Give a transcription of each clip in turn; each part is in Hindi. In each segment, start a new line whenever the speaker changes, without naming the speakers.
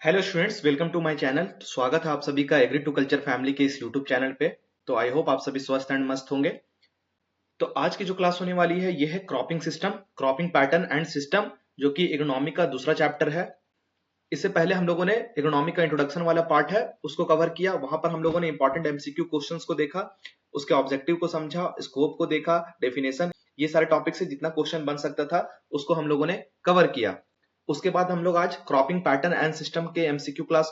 Hello students, welcome to my channel. स्वागत है आप सभी का एग्री टू कल्चर फैमिली के इस यूट्यूब चैनल पे। तो आई होप आप सभी स्वस्थ एंड मस्त होंगे। तो आज की जो क्लास होने वाली है ये है cropping system, cropping pattern and system, जो कि इकोनॉमी का दूसरा चैप्टर है। इससे पहले हम लोगों ने इकोनॉमी का इंट्रोडक्शन वाला पार्ट है उसको कवर किया। वहां पर हम लोगों ने इंपॉर्टेंट एमसीक्यू क्वेश्चंस को देखा, उसके ऑब्जेक्टिव को समझा, स्कोप को देखा, डेफिनेशन, ये सारे टॉपिक से जितना क्वेश्चन बन सकता था उसको हम लोगों ने कवर किया। उसके बाद हम लोग आज क्रॉपिंग पैटर्न एंड सिस्टम के एमसीक्यू क्लास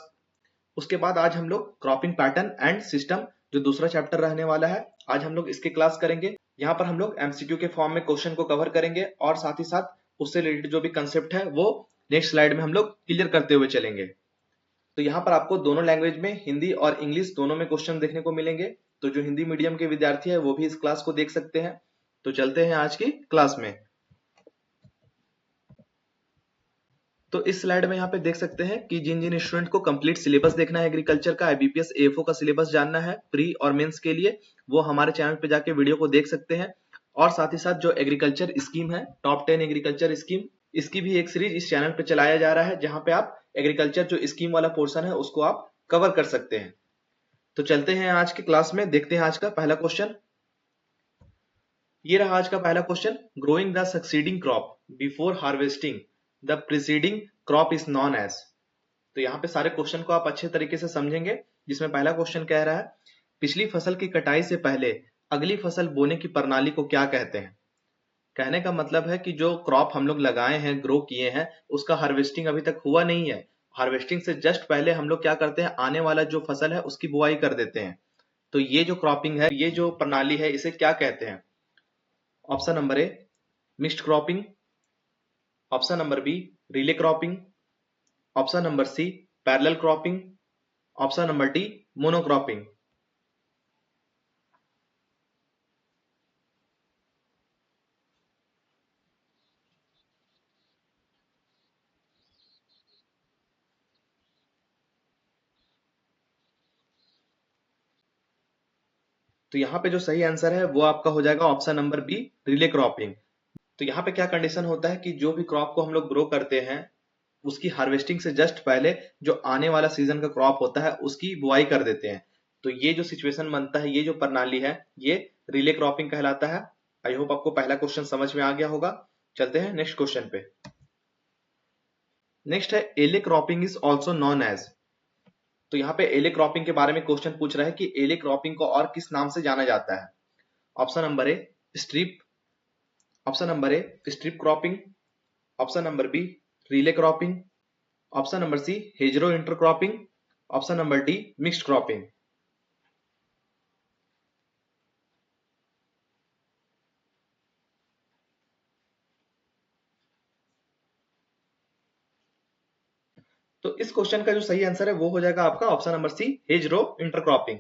उसके बाद आज हम लोग क्रॉपिंग पैटर्न एंड सिस्टम जो दूसरा चैप्टर रहने वाला है, आज हम लोग इसकी क्लास करेंगे। यहाँ पर हम लोग एमसीक्यू के फॉर्म में क्वेश्चन को कवर करेंगे और साथ ही साथ उससे रिलेटेड जो भी कंसेप्ट है वो नेक्स्ट स्लाइड में हम लोग क्लियर करते हुए चलेंगे। तो यहाँ पर आपको दोनों लैंग्वेज में, हिंदी और इंग्लिश दोनों में क्वेश्चन देखने को मिलेंगे। तो जो हिंदी मीडियम के विद्यार्थी है वो भी इस क्लास को देख सकते हैं। तो चलते हैं आज की क्लास में। तो इस स्लाइड में यहाँ पे देख सकते हैं कि जिन जिन स्टूडेंट को कंप्लीट सिलेबस देखना है एग्रीकल्चर का, आईबीपीएस एएफओ का सिलेबस जानना है प्री और मेंस के लिए, वो हमारे चैनल पे जाके वीडियो को देख सकते हैं। और साथ ही साथ जो एग्रीकल्चर स्कीम है, टॉप 10 एग्रीकल्चर स्कीम, इसकी भी एक सीरीज इस चैनल पे चलाया जा रहा है, जहां पे आप एग्रीकल्चर जो स्कीम वाला पोर्शन है उसको आप कवर कर सकते हैं। तो चलते हैं आज की क्लास में, देखते हैं आज का पहला क्वेश्चन। ये रहा आज का पहला question. Growing the succeeding crop before harvesting the preceding crop is known as. तो यहाँ पे सारे क्वेश्चन को आप अच्छे तरीके से समझेंगे। जिसमें पहला क्वेश्चन कह रहा है, पिछली फसल की कटाई से पहले अगली फसल बोने की प्रणाली को क्या कहते हैं। कहने का मतलब है कि जो क्रॉप हम लोग लगाए हैं, ग्रो किए हैं, उसका हार्वेस्टिंग अभी तक हुआ नहीं है। हार्वेस्टिंग से जस्ट पहले हम लोग क्या करते हैं, आने वाला जो फसल है उसकी बुआई कर देते हैं। तो ये जो क्रॉपिंग है, ये जो प्रणाली है, इसे क्या कहते हैं। Option number A mixed cropping, option number B relay cropping, option number C parallel cropping, option number D monocropping. तो यहाँ पे जो सही आंसर है वो आपका हो जाएगा option number B relay cropping. तो यहाँ पे क्या कंडीशन होता है कि जो भी क्रॉप को हम लोग ग्रो करते हैं उसकी हार्वेस्टिंग से जस्ट पहले जो आने वाला सीजन का क्रॉप होता है उसकी बुआई कर देते हैं। तो ये जो सिचुएशन बनता है, ये जो प्रणाली है, ये रिले क्रॉपिंग कहलाता है। आई होप आपको पहला क्वेश्चन समझ में आ गया होगा। चलते हैं नेक्स्ट क्वेश्चन पे। नेक्स्ट है alley cropping is also known as. तो यहाँ पे एले क्रॉपिंग के बारे में क्वेश्चन पूछ रहा है कि एले क्रॉपिंग को और किस नाम से जाना जाता है। Option number A strip, option number A strip cropping, option number B relay cropping, option number C hedgerow intercropping, option number D mixed cropping. तो इस क्वेश्चन का जो सही आंसर है वो हो जाएगा आपका option number C hedgerow intercropping.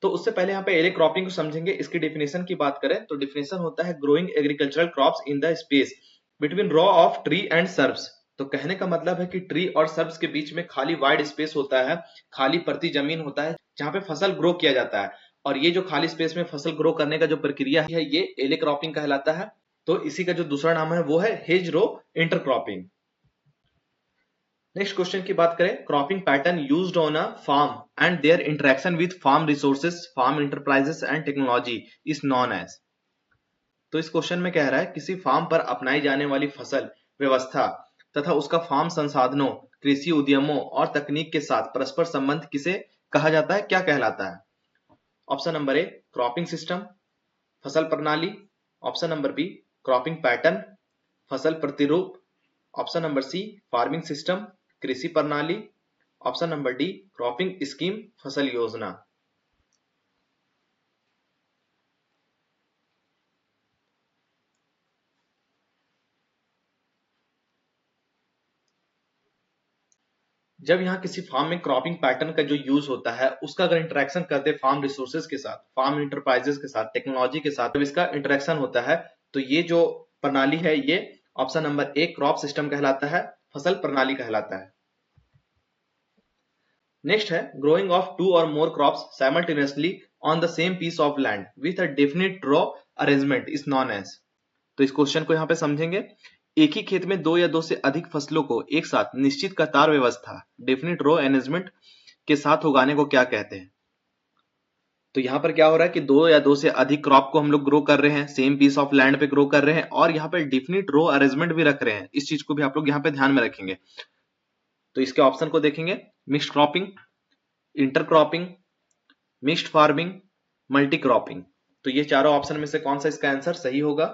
तो उससे पहले यहाँ पे एले क्रॉपिंग को समझेंगे। इसकी डेफिनेशन की बात करें तो डेफिनेशन होता है growing agricultural crops in the space between raw of tree and shrubs. तो कहने का मतलब है कि ट्री और सर्ब्स के बीच में खाली वाइड स्पेस होता है, खाली परती जमीन होता है जहां पे फसल ग्रो किया जाता है। और ये जो खाली स्पेस में फसल ग्रो करने का जो प्रक्रिया है ये एले क्रॉपिंग कहलाता है। तो इसी का जो दूसरा नाम है वो है हेजरो इंटरक्रॉपिंग। नेक्स्ट क्वेश्चन की बात करें, cropping pattern used on a farm and their interaction with farm resources, farm enterprises and technology is known as. तो इस क्वेश्चन में कह रहा है किसी फार्म पर अपनाई जाने वाली फसल व्यवस्था तथा उसका फार्म संसाधनों, कृषि उद्यमों और तकनीक के साथ परस्पर संबंध किसे कहा जाता है, क्या कहलाता है। Option number A cropping system, फसल प्रणाली, option number B cropping pattern, फसल प्रतिरूप, option number C farming system, कृषि प्रणाली, option number D cropping scheme, फसल योजना। जब यहाँ किसी फार्म में क्रॉपिंग पैटर्न का जो यूज होता है उसका अगर इंटरेक्शन करते फार्म रिसोर्सेज के साथ, फार्म इंटरप्राइजेस के साथ, टेक्नोलॉजी के साथ, जब इसका इंटरेक्शन होता है तो ये जो प्रणाली है ये ऑप्शन नंबर ए क्रॉप सिस्टम कहलाता है, फसल प्रणाली कहलाता है। नेक्स्ट है growing of two or more crops simultaneously on the same piece of land with a definite row arrangement is known as. तो इस क्वेश्चन को यहाँ पे समझेंगे एक ही खेत में दो या दो से अधिक फसलों को एक साथ निश्चित कतार व्यवस्था डेफिनिट रो अरेंजमेंट के साथ उगाने को क्या कहते हैं? तो यहाँ पर क्या हो रहा है कि दो या दो से अधिक क्रॉप को हम लोग ग्रो कर रहे हैं, सेम पीस ऑफ लैंड पे ग्रो कर रहे हैं और यहाँ पे डेफिनिट रो अरेंजमेंट भी रख रहे हैं। इस चीज को भी आप लोग यहाँ पे ध्यान में रखेंगे। तो इसके ऑप्शन को देखेंगे, mixed cropping, inter cropping, mixed farming, multi cropping. तो ये चारों ऑप्शन में से कौन सा इसका आंसर सही होगा?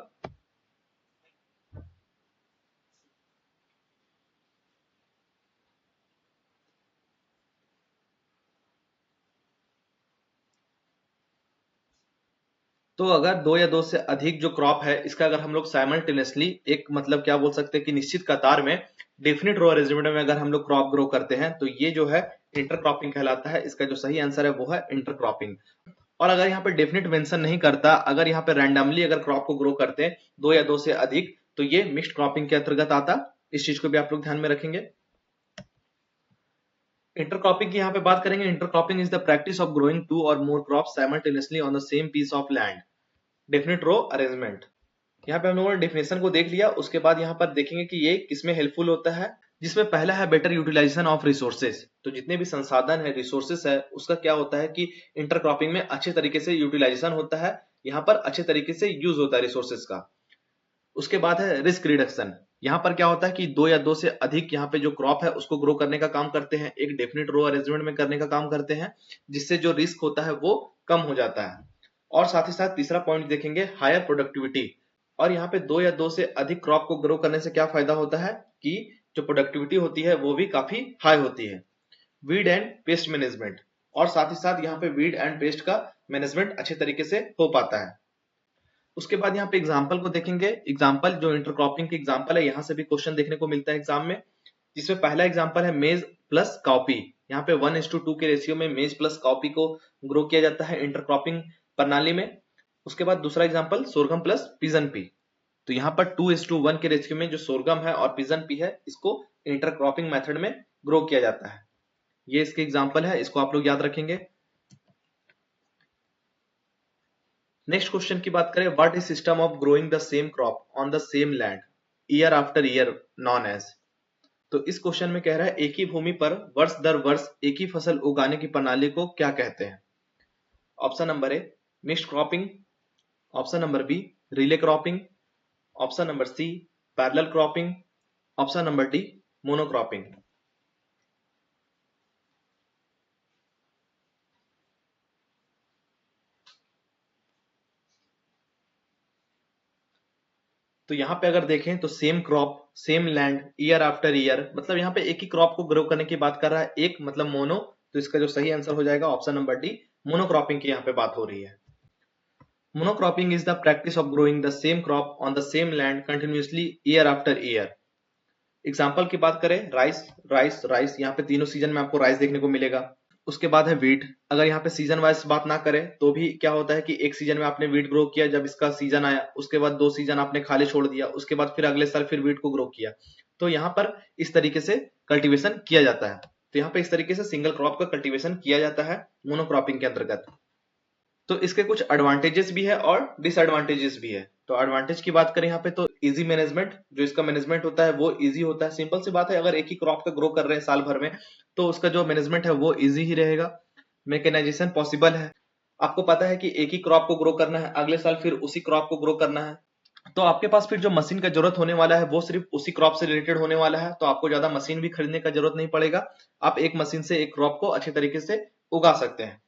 तो अगर दो या दो से अधिक जो क्रॉप है इसका अगर हम लोग साइमल्टेनियसली एक मतलब क्या बोल सकते हैं कि निश्चित कतार में डेफिनिट रो अरेंजमेंट में अगर हम लोग क्रॉप ग्रो करते हैं तो ये जो है इंटर क्रॉपिंग कहलाता है। इसका जो सही आंसर है वो है इंटर क्रॉपिंग। और अगर यहाँ पे डेफिनिट मेंशन नहीं करता, अगर यहाँ पे रैंडमली अगर क्रॉप को ग्रो करते हैं दो या दो से अधिक, तो ये मिक्स्ड क्रॉपिंग के अंतर्गत आता। इस चीज को भी आप लोग ध्यान में रखेंगे। इंटरक्रॉपिंग की यहाँ पे बात करेंगे। Intercropping is the practice of growing two or more crop simultaneously on the same piece of land, definite row arrangement. यहाँ पे हम लोगों ने डेफिनेशन को देख लिया। उसके बाद यहाँ पर देखेंगे कि ये किसमें हेल्पफुल होता है, जिसमें पहला है बेटर यूटिलाइजेशन ऑफ रिसोर्सेज। तो जितने भी संसाधन है, रिसोर्सेज है, उसका क्या होता है कि इंटरक्रॉपिंग में अच्छे तरीके से यूटिलाइजेशन होता है, यहाँ पर अच्छे तरीके से यूज होता है रिसोर्सेज का। उसके बाद है रिस्क रिडक्शन। यहाँ पर क्या होता है कि दो या दो से अधिक यहाँ पे जो क्रॉप है उसको ग्रो करने का काम करते हैं, एक डेफिनेट रो अरेंजमेंट में करने का काम करते हैं, जिससे जो रिस्क होता है वो कम हो जाता है। और साथ ही साथ तीसरा पॉइंट देखेंगे, हायर प्रोडक्टिविटी। और यहाँ पे दो या दो से अधिक क्रॉप को ग्रो करने से क्या फायदा होता है कि जो प्रोडक्टिविटी होती है वो भी काफी हाई होती है। वीड एंड पेस्ट मैनेजमेंट, और साथ ही साथ यहाँ पे वीड एंड पेस्ट का मैनेजमेंट अच्छे तरीके से हो पाता है। उसके बाद यहाँ पे एग्जाम्पल को देखेंगे। एग्जाम्पल जो इंटरक्रॉपिंग के एग्जाम्पल है, यहाँ से भी क्वेश्चन देखने को मिलता है एग्जाम में, जिसमें पहला एग्जाम्पल है मेज प्लस कॉपी। यहाँ पे 1:2 के रेशियो में मेज प्लस कॉपी को ग्रो किया जाता है इंटरक्रॉपिंग प्रणाली में। उसके बाद दूसरा example sorghum plus pigeon pea. तो यहाँ पर 2:1 के रेशियो में जो सोरगम है और पिजन पी है इसको इंटरक्रॉपिंग मेथड में ग्रो किया जाता है। ये इसके एग्जाम्पल है, इसको आप लोग याद रखेंगे। नेक्स्ट क्वेश्चन की बात करें, what is system of growing the same crop on the same land year after year known as. तो इस क्वेश्चन में कह रहा है एक ही भूमि पर वर्ष दर वर्ष एक ही फसल उगाने की प्रणाली को क्या कहते हैं? Option number A mixed cropping, option number B relay cropping, option number C parallel cropping, option number D monocropping. तो यहाँ पे अगर देखें तो same crop same land year after year, मतलब यहाँ पे एक ही क्रॉप को ग्रो करने की बात कर रहा है, एक मतलब मोनो। तो इसका जो सही आंसर हो जाएगा ऑप्शन नंबर डी, मोनोक्रॉपिंग की यहाँ पे बात हो रही है। Monocropping is the practice of growing the same crop on the same land continuously year after year. Example की बात करें, राइस राइस राइस, यहाँ पे तीनों सीजन में आपको राइस देखने को मिलेगा। उसके बाद है वीट। अगर यहाँ पे सीजन वाइज बात ना करें तो भी क्या होता है कि एक सीजन में आपने वीट ग्रो किया, जब इसका सीजन आया उसके बाद 2 सीजन आपने खाली छोड़ दिया, उसके बाद फिर अगले साल फिर वीट को ग्रो किया। तो यहाँ पर इस तरीके से कल्टीवेशन किया जाता है। तो यहाँ पे इस तरीके से सिंगल क्रॉप का कल्टीवेशन किया जाता है मोनोक्रॉपिंग के अंतर्गत। तो इसके कुछ एडवांटेजेस भी है और डिसएडवांटेजेस भी है। तो एडवांटेज की बात करें यहाँ पे तो इजी मैनेजमेंट, जो इसका मैनेजमेंट होता है वो इजी होता है। सिंपल सी बात है, अगर एक ही क्रॉप का ग्रो कर रहे हैं साल भर में तो उसका जो मैनेजमेंट है वो इजी ही रहेगा। मैकेनाइजेशन पॉसिबल है। आपको पता है कि एक ही क्रॉप को ग्रो करना है, अगले साल फिर उसी क्रॉप को ग्रो करना है, तो आपके पास फिर जो मशीन का जरूरत होने वाला है वो सिर्फ उसी क्रॉप से रिलेटेड होने वाला है। तो आपको ज्यादा मशीन भी खरीदने का जरूरत नहीं पड़ेगा, आप एक मशीन से एक क्रॉप को अच्छे तरीके से उगा सकते हैं।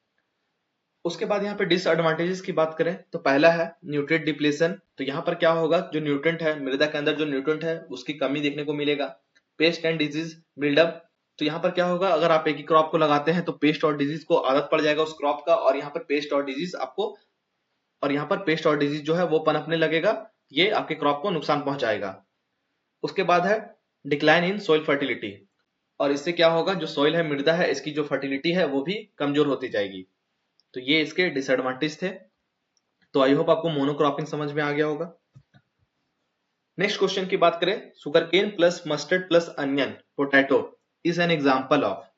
उसके बाद यहाँ पे डिसएडवांटेजेस की बात करें तो पहला है न्यूट्रिएंट डिप्लेशन। तो यहाँ पर क्या होगा, जो न्यूट्रिएंट है, मृदा के अंदर जो न्यूट्रिएंट है उसकी कमी देखने को मिलेगा। Pest and disease buildup. तो यहाँ पर क्या होगा, अगर आप एक ही क्रॉप को लगाते हैं तो पेस्ट और डिजीज को आदत पड़ जाएगा उस क्रॉप का, और यहाँ पर पेस्ट और डिजीज आपको, और यहाँ पर पेस्ट और डिजीज जो है वो पनपने लगेगा, ये आपके क्रॉप को नुकसान पहुंचाएगा। उसके बाद है डिक्लाइन इन सॉइल फर्टिलिटी, और इससे क्या होगा, जो सॉइल है, मृदा है, इसकी जो फर्टिलिटी है वो भी कमजोर होती जाएगी। तो ये इसके डिसएडवांटेज थे। तो आई होप आपको मोनोक्रॉपिंग समझ में आ गया होगा। नेक्स्ट क्वेश्चन की बात करें, sugarcane plus mustard plus onion potato is an example of.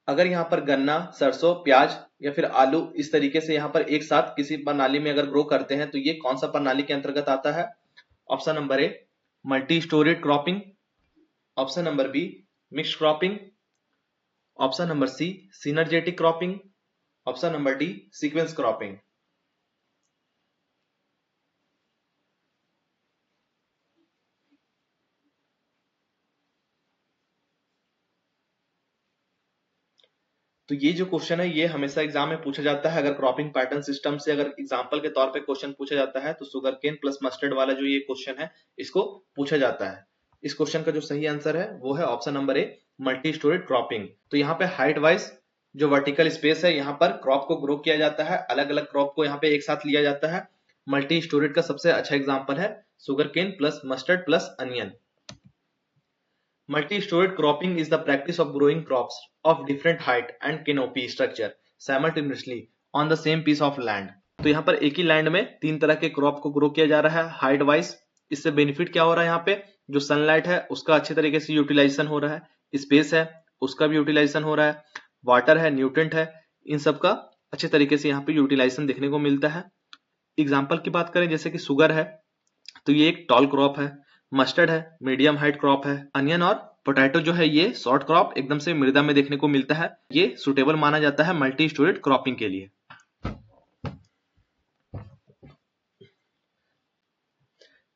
अगर यहाँ पर गन्ना, सरसों, प्याज या फिर आलू इस तरीके से यहाँ पर एक साथ किसी प्रणाली में अगर ग्रो करते हैं तो ये कौन सा प्रणाली के अंतर्गत आता है? Option number A multi storeyed cropping, option number B mixed cropping, option number C synergetic cropping, option number D sequence cropping. तो ये जो क्वेश्चन है ये हमेशा एग्जाम में पूछा जाता है। अगर क्रॉपिंग पैटर्न सिस्टम से अगर एग्जांपल के तौर पे क्वेश्चन पूछा जाता है तो शुगर केन प्लस मस्टर्ड वाला जो ये क्वेश्चन है इसको पूछा जाता है। इस क्वेश्चन का जो सही आंसर है वो है option number A multi storeyed cropping. तो यहाँ पे हाइट वाइज जो वर्टिकल स्पेस है यहाँ पर क्रॉप को ग्रो किया जाता है, अलग अलग क्रॉप को यहाँ पे एक साथ लिया जाता है। मल्टी स्टोरेड का सबसे अच्छा एग्जाम्पल है sugarcane plus mustard plus onion. Multi-stored cropping is the practice of growing crops of different height and canopy structure simultaneously on the same piece of land। तो यहाँ पर एक ही लैंड में तीन तरह के क्रॉप को ग्रो किया जा रहा है हाइट वाइज। इससे बेनिफिट क्या हो रहा है, यहाँ पे जो सनलाइट है उसका अच्छे तरीके से यूटिलाइजेशन हो रहा है, स्पेस है उसका भी यूटिलाइजेशन हो रहा है, वाटर है, न्यूट्रेंट है, इन सब का अच्छे तरीके से यहाँ पे यूटिलाइजेशन देखने को मिलता है। एग्जाम्पल की बात करें जैसे कि शुगर है तो ये एक टॉल क्रॉप है, मस्टर्ड है मीडियम हाइट क्रॉप है, अनियन और पोटैटो जो है ये शॉर्ट क्रॉप एकदम से मृदा में देखने को मिलता है। ये सुटेबल माना जाता है मल्टी स्टोरेड क्रॉपिंग के लिए।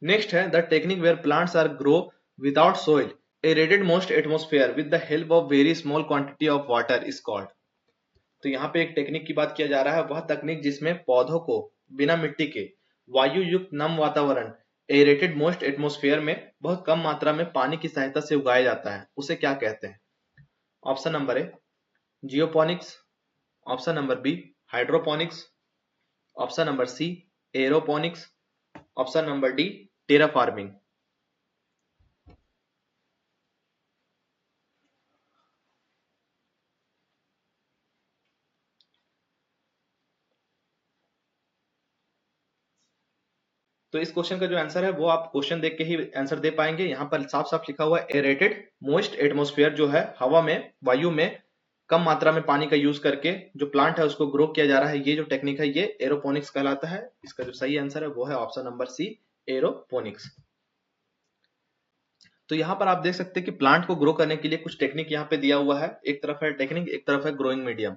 नेक्स्ट है the technique where plants are grow without soil aerated most atmosphere with the help of very small quantity of water is called. तो यहाँ पे एक टेक्निक की बात किया जा रहा है, वह तकनीक जिसमें पौधों को बिना मिट्टी के वायु युक्त नम वातावरण एरेटेड मोस्ट एटमोस्फेयर में बहुत कम मात्रा में पानी की सहायता से उगाया जाता है, उसे क्या कहते हैं? Option number A geoponics, option number B hydroponics, option number C aeroponics, option number D terraforming. तो इस क्वेश्चन का जो आंसर है वो आप क्वेश्चन देख के ही आंसर दे पाएंगे। यहाँ पर साफ साफ लिखा हुआ है एरेटेड मोस्ट एटमोस्फेयर, जो है हवा में वायु में कम मात्रा में पानी का यूज करके जो प्लांट है उसको ग्रो किया जा रहा है, ये जो टेक्निक है ये एरोपोनिक्स कहलाता है। इसका जो सही आंसर है वो है ऑप्शन नंबर सी एरोपोनिक्स। तो यहाँ पर आप देख सकते हैं कि प्लांट को ग्रो करने के लिए कुछ टेक्निक यहाँ पे दिया हुआ है, एक तरफ है टेक्निक एक तरफ है ग्रोइंग मीडियम।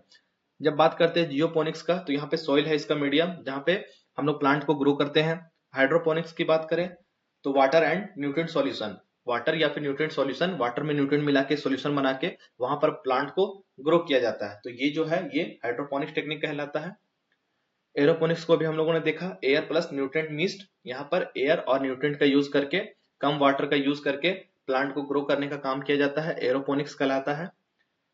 जब बात करते हैं जियोपोनिक्स का तो यहाँ पे सॉइल है इसका मीडियम जहाँ पे हम लोग प्लांट को ग्रो करते हैं। हाइड्रोपोनिक्स की बात करें तो water and nutrient solution, water या फिर न्यूट्रिएंट सॉल्यूशन, वाटर में न्यूट्रिएंट मिला के सॉल्यूशन बना के वहां पर प्लांट को ग्रो किया जाता है। तो ये जो है ये हाइड्रोपोनिक्स टेक्निक कहलाता है। एरोपोनिक्स को भी हम लोगों ने देखा, एयर प्लस न्यूट्रिएंट मिक्स्ड, यहाँ पर एयर और न्यूट्रिएंट का यूज करके कम वाटर का यूज करके प्लांट को ग्रो करने का काम किया जाता है, एरोपोनिक्स कहलाता है।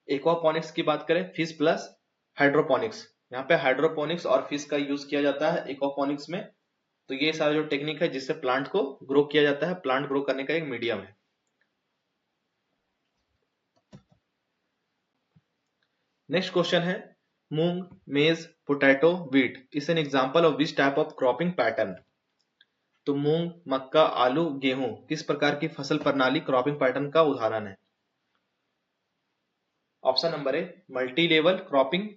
एक्वापोनिक्स की बात करें फिश प्लस हाइड्रोपोनिक्स, यहाँ पे हाइड्रोपोनिक्स और फिश का यूज किया जाता है एक्वापोनिक्स में। तो ये सारा जो टेक्निक है जिससे प्लांट को ग्रो किया जाता है, प्लांट ग्रो करने का एक मीडियम है। नेक्स्ट क्वेश्चन है मूंग, मेज, potato, wheat is an example of which type of cropping pattern. तो मूंग, मक्का, आलू, गेहूं किस प्रकार की फसल प्रणाली क्रॉपिंग पैटर्न का उदाहरण है? Option number A multi level cropping,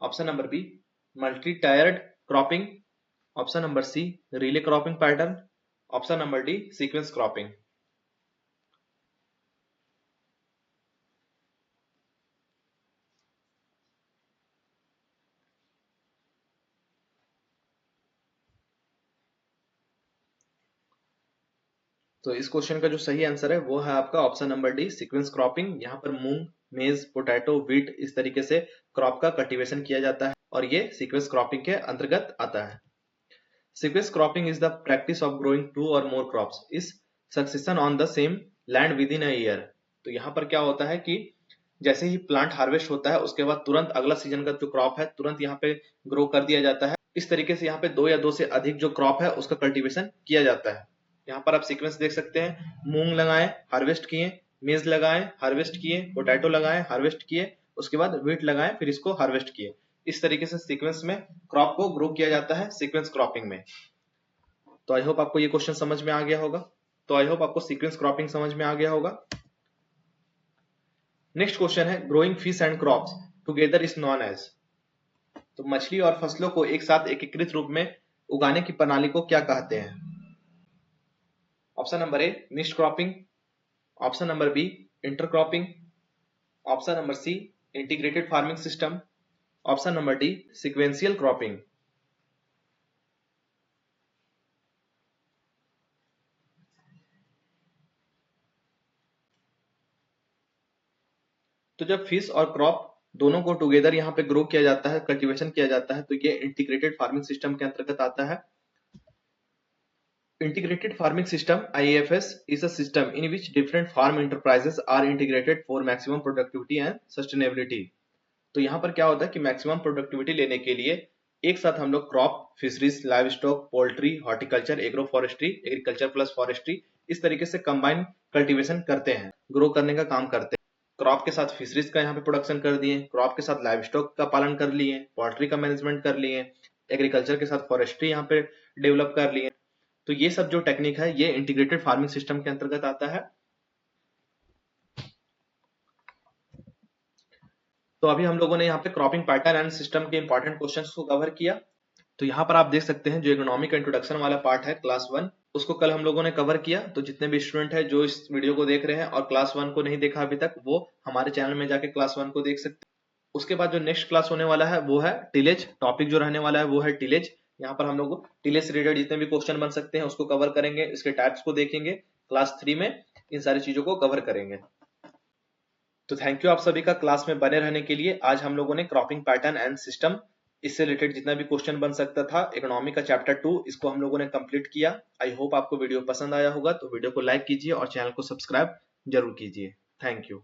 option number B multi tiered cropping, option number C relay cropping pattern, option number D sequence cropping. तो इस क्वेश्चन का जो सही आंसर है वो है आपका option number D sequence cropping. यहाँ पर मूंग, मेज, पोटैटो, व्हीट इस तरीके से क्रॉप का कल्टीवेशन किया जाता है और ये सीक्वेंस क्रॉपिंग के अंतर्गत आता है। Sequence cropping is the practice of growing two or more crops is succession on the same land within a year. तो यहाँ पर क्या होता है कि जैसे ही प्लांट हार्वेस्ट होता है उसके बाद तुरंत अगला सीजन का जो क्रॉप है तुरंत यहाँ पे ग्रो कर दिया जाता है। इस तरीके से यहाँ पे दो या दो से अधिक जो क्रॉप है उसका कल्टीवेशन किया जाता है। यहाँ पर आप सीक्वेंस देख सकते हैं, मूंग लगाए हार्वेस्ट किए, मेज लगाए हार्वेस्ट किए, पोटैटो लगाए हार्वेस्ट किए, उसके बाद व्हीट लगाए फिर इसको हार्वेस्ट किए। इस तरीके से सीक्वेंस में क्रॉप को ग्रो किया जाता है सीक्वेंस क्रॉपिंग में। तो आई होप आपको ये क्वेश्चन समझ में आ गया होगा। तो आई होप आपको सीक्वेंस क्रॉपिंग समझ में आ गया होगा। नेक्स्ट क्वेश्चन है growing fish and crops together is known as. तो मछली और फसलों को एक साथ एकीकृत रूप में उगाने की प्रणाली को क्या कहते हैं? Option number A mixed cropping, option number B intercropping, option number C integrated farming system, option number D sequential cropping. तो जब फिश और क्रॉप दोनों को टुगेदर यहाँ पे ग्रो किया जाता है, कल्टीवेशन किया जाता है, तो ये इंटीग्रेटेड फार्मिंग सिस्टम के अंतर्गत आता है। Integrated farming system (IFS) is a system in which different farm enterprises are integrated for maximum productivity and sustainability। तो यहाँ पर क्या होता है कि मैक्सिमम प्रोडक्टिविटी लेने के लिए एक साथ हम लोग crop, fisheries, live stock, poultry, horticulture, agro forestry, agriculture plus forestry, इस तरीके से कंबाइन कल्टीवेशन करते हैं, ग्रो करने का काम करते हैं। क्रॉप के साथ फिशरीज का यहाँ पे प्रोडक्शन कर दिए, क्रॉप के साथ लाइव स्टॉक का पालन कर लिए, पोल्ट्री का मैनेजमेंट कर लिए, एग्रीकल्चर के साथ फॉरेस्ट्री यहाँ पे डेवलप कर लिए। तो ये सब जो टेक्निक है ये इंटीग्रेटेड फार्मिंग सिस्टम के अंतर्गत आता है। तो अभी हम लोगों ने यहाँ पे क्रॉपिंग पैटर्न एंड सिस्टम के इंपॉर्टेंट क्वेश्चंस को कवर किया। तो यहाँ पर आप देख सकते हैं जो इकोनॉमिक इंट्रोडक्शन वाला पार्ट है क्लास 1, उसको कल हम लोगों ने कवर किया। तो जितने भी स्टूडेंट है जो इस वीडियो को देख रहे हैं और क्लास 1 को नहीं देखा अभी तक, वो हमारे चैनल में जाके क्लास 1 को देख सकते हैं। उसके बाद जो नेक्स्ट क्लास होने वाला है वो है टिलेज। टॉपिक जो रहने वाला है वो है टिलेज। यहाँ पर हम लोग टिलेज से रिलेटेड जितने भी क्वेश्चन बन सकते हैं उसको कवर करेंगे, इसके टाइप्स को देखेंगे। क्लास 3 में इन सारी चीजों को कवर करेंगे। तो थैंक यू आप सभी का क्लास में बने रहने के लिए। आज हम लोगों ने क्रॉपिंग पैटर्न एंड सिस्टम, इससे रिलेटेड जितना भी क्वेश्चन बन सकता था, इकोनॉमी का चैप्टर 2, इसको हम लोगों ने कंप्लीट किया। आई होप आपको वीडियो पसंद आया होगा। तो वीडियो को लाइक कीजिए और चैनल को सब्सक्राइब जरूर कीजिए। Thank you.